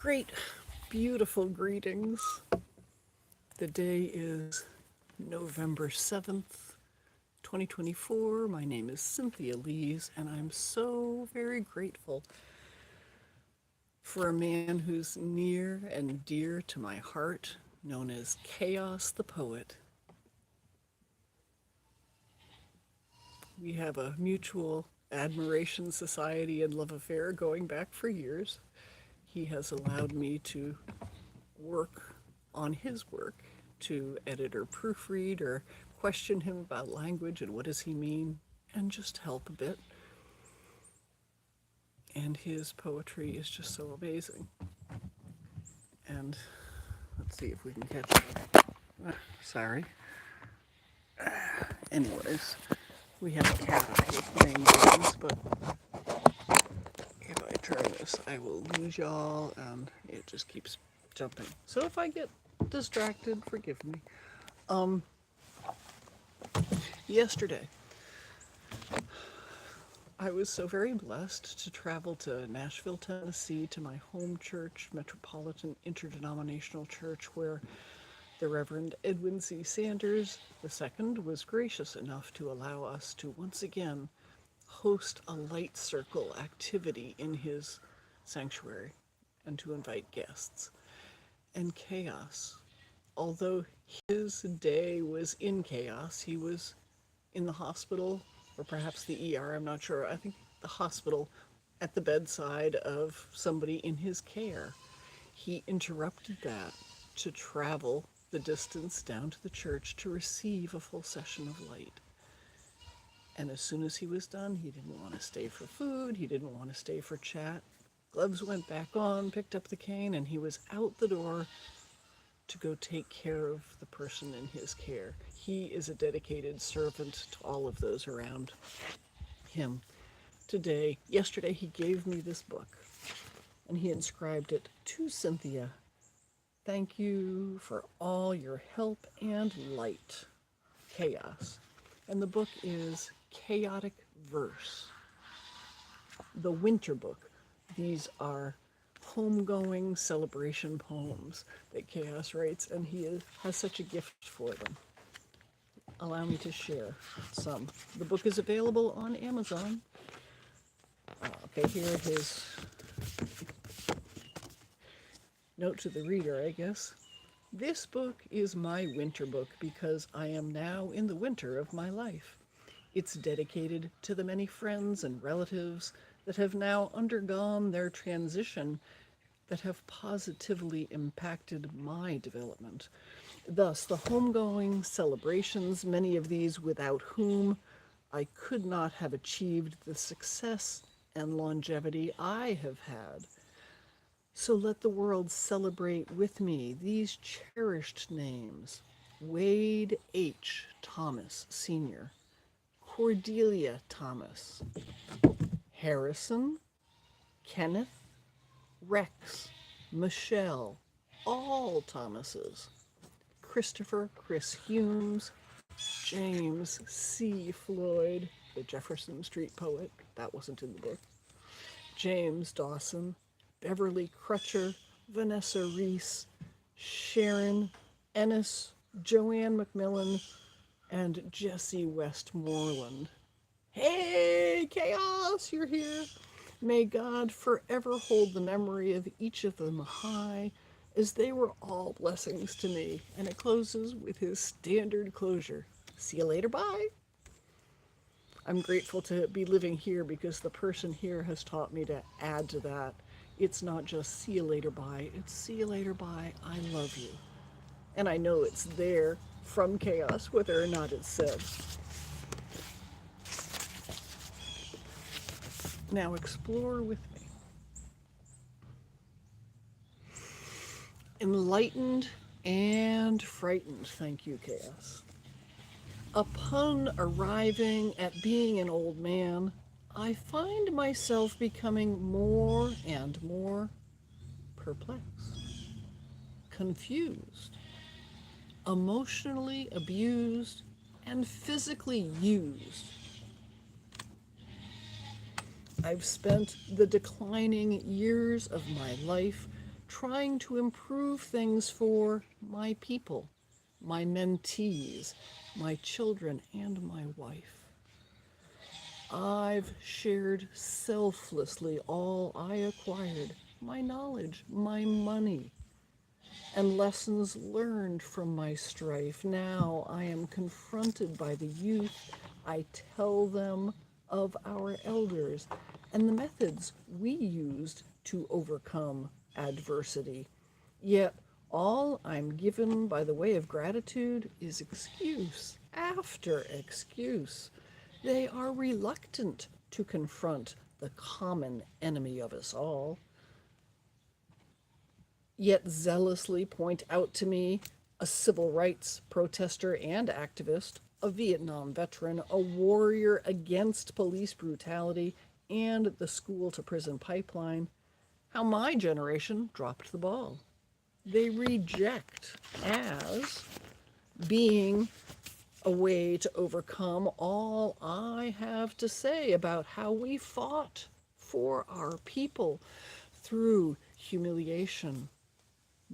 Great, beautiful greetings. The day is November 7th, 2024. My name is Cynthia Lees, and I'm so very grateful for a man who's near and dear to my heart, known as KHAOS the poet. We have a mutual admiration society and love affair going back for years. He has allowed me to work on his work, to edit or proofread or question him about language and what does he mean, and just help a bit. And his poetry is just so amazing. And let's see if we can catch it. Sorry. Anyways, we have a cat out here playing games, but if I turn this, I will lose y'all, and it just keeps jumping. So if I get distracted, forgive me. Yesterday, I was so very blessed to travel to Nashville, Tennessee, to my home church, Metropolitan Interdenominational Church, where the Reverend Edwin C. Sanders II was gracious enough to allow us to once again host a light circle activity in his sanctuary and to invite guests. And KHAOS, although his day was in chaos, he was in the hospital, or perhaps the ER, I'm not sure. I think the hospital, at the bedside of somebody in his care. He interrupted that to travel the distance down to the church to receive a full session of light. And as soon as he was done, he didn't want to stay for food, he didn't want to stay for chat. Gloves went back on, picked up the cane, and he was out the door to go take care of the person in his care. He is a dedicated servant to all of those around him. Yesterday, he gave me this book, and he inscribed it to Cynthia. Thank you for all your help and light, KHAOS. And the book is Chaotic Verse, the winter book. These are homegoing celebration poems that KHAOS writes, and he has such a gift for them. Allow me to share some. The book is available on Amazon. Okay, here are his note to the reader, I guess. This book is my winter book because I am now in the winter of my life. It's dedicated to the many friends and relatives that have now undergone their transition that have positively impacted my development. Thus, the homegoing celebrations, many of these without whom I could not have achieved the success and longevity I have had. So let the world celebrate with me these cherished names: Wade H. Thomas, Sr., Cordelia Thomas, Harrison, Kenneth, Rex, Michelle, all Thomases, Christopher Chris Humes, James C. Floyd, the Jefferson Street poet, that wasn't in the book, James Dawson, Beverly Crutcher, Vanessa Reese, Sharon Ennis, Joanne McMillan, and Jesse Westmoreland. Hey, KHAOS, you're here. May God forever hold the memory of each of them high, as they were all blessings to me. And it closes with his standard closure. See you later, bye. I'm grateful to be living here because the person here has taught me to add to that. It's not just see you later, bye. It's see you later, bye. I love you. And I know it's there from KHAOS, whether or not it's said. Now explore with me. Enlightened and frightened. Thank you, KHAOS. Upon arriving at being an old man, I find myself becoming more and more perplexed, confused, emotionally abused, and physically used. I've spent the declining years of my life trying to improve things for my people, my mentees, my children, and my wife. I've shared selflessly all I acquired, my knowledge, my money, and lessons learned from my strife. Now I am confronted by the youth. I tell them of our elders and the methods we used to overcome adversity. Yet all I'm given by the way of gratitude is excuse after excuse. They are reluctant to confront the common enemy of us all, yet zealously point out to me a civil rights protester and activist, a Vietnam veteran, a warrior against police brutality and the school to prison pipeline, how my generation dropped the ball. They reject as being a way to overcome all I have to say about how we fought for our people through humiliation,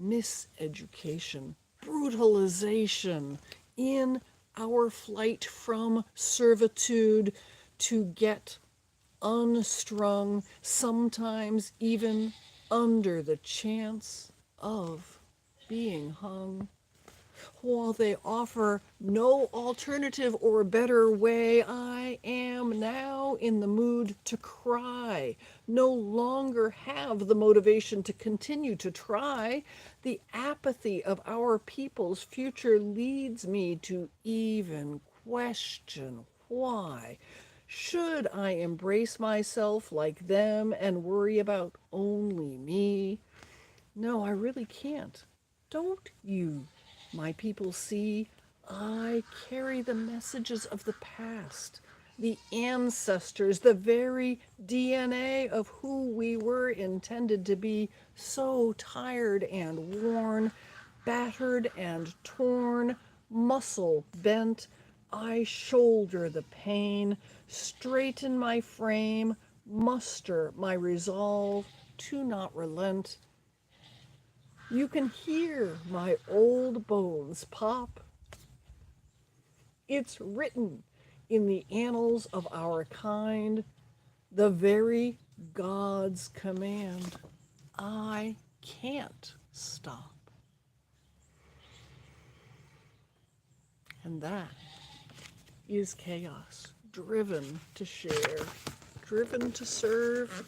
miseducation, brutalization in our flight from servitude to get unstrung, sometimes even under the chance of being hung. While they offer no alternative or better way, I am now in the mood to cry, no longer have the motivation to continue to try. The apathy of our people's future leads me to even question why. Should I embrace myself like them and worry about only me? No, I really can't. Don't you, my people, see? I carry the messages of the past, the ancestors, the very DNA of who we were intended to be, so tired and worn, battered and torn, muscle bent. I shoulder the pain, straighten my frame, muster my resolve to not relent. You can hear my old bones pop. It's written in the annals of our kind, the very God's command. I can't stop. And that is chaos, driven to share, driven to serve,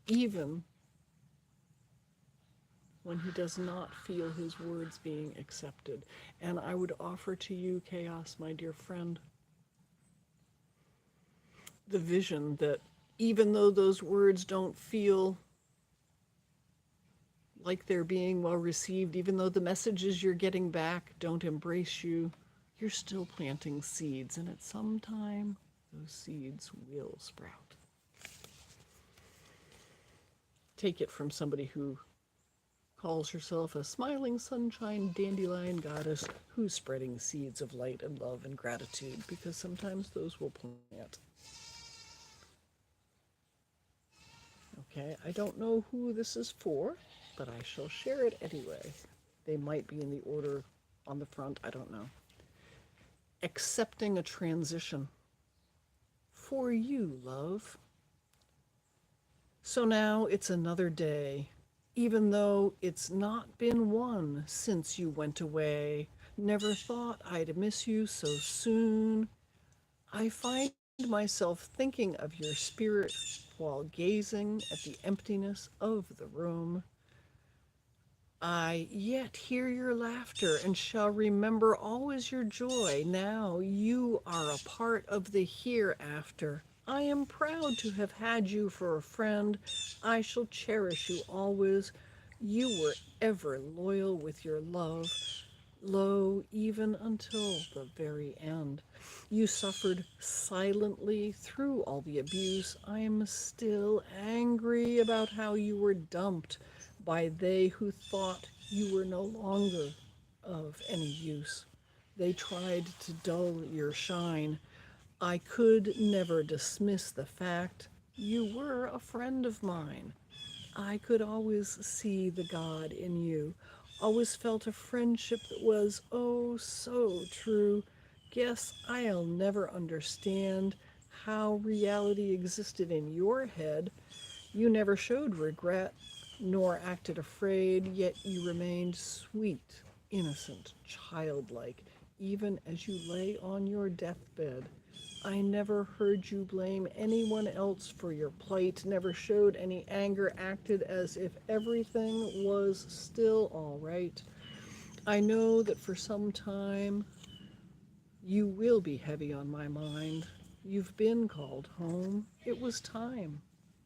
even when he does not feel his words being accepted. And I would offer to you, Chaos, my dear friend, the vision that even though those words don't feel like they're being well received, even though the messages you're getting back don't embrace you, you're still planting seeds, and at some time, those seeds will sprout. Take it from somebody who calls herself a smiling sunshine dandelion goddess who's spreading seeds of light and love and gratitude, because sometimes those will plant. Okay, I don't know who this is for, but I shall share it anyway. They might be in the order on the front, I don't know. Accepting a transition. For you, love. So now it's another day, even though it's not been one since you went away. Never thought I'd miss you so soon. I find myself thinking of your spirit while gazing at the emptiness of the room. I yet hear your laughter and shall remember always your joy. Now you are a part of the hereafter. I am proud to have had you for a friend. I shall cherish you always. You were ever loyal with your love, lo, even until the very end. You suffered silently through all the abuse. I am still angry about how you were dumped by they who thought you were no longer of any use. They tried to dull your shine. I could never dismiss the fact you were a friend of mine. I could always see the God in you, always felt a friendship that was oh so true. Guess I'll never understand how reality existed in your head. You never showed regret, nor acted afraid, yet you remained sweet, innocent, childlike, even as you lay on your deathbed. I never heard you blame anyone else for your plight, never showed any anger, acted as if everything was still all right. I know that for some time you will be heavy on my mind. You've been called home. It was time.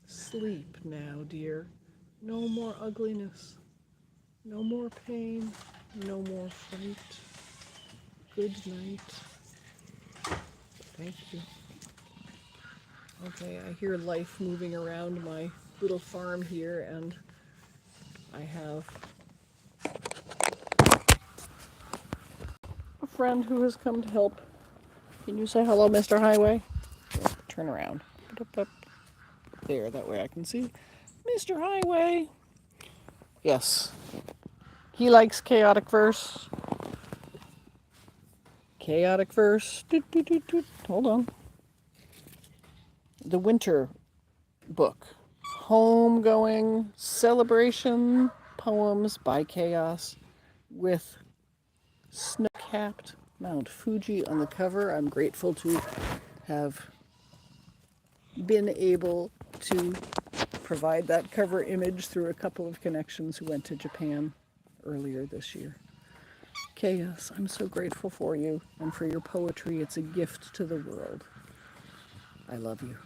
Sleep now, dear. No more ugliness. No more pain. No more fright. Good night. Thank you. Okay, I hear life moving around my little farm here, and I have a friend who has come to help. Can you say hello, Mr. Highway? Turn around. There, that way I can see. Mr. Highway. Yes. He likes chaotic verse. Chaotic verse. Doot, doot, doot, doot. Hold on. The winter book. Homegoing celebration poems by KHAOS with snow-capped Mount Fuji on the cover. I'm grateful to have been able to provide that cover image through a couple of connections who went to Japan earlier this year. KHAOS, I'm so grateful for you and for your poetry. It's a gift to the world. I love you.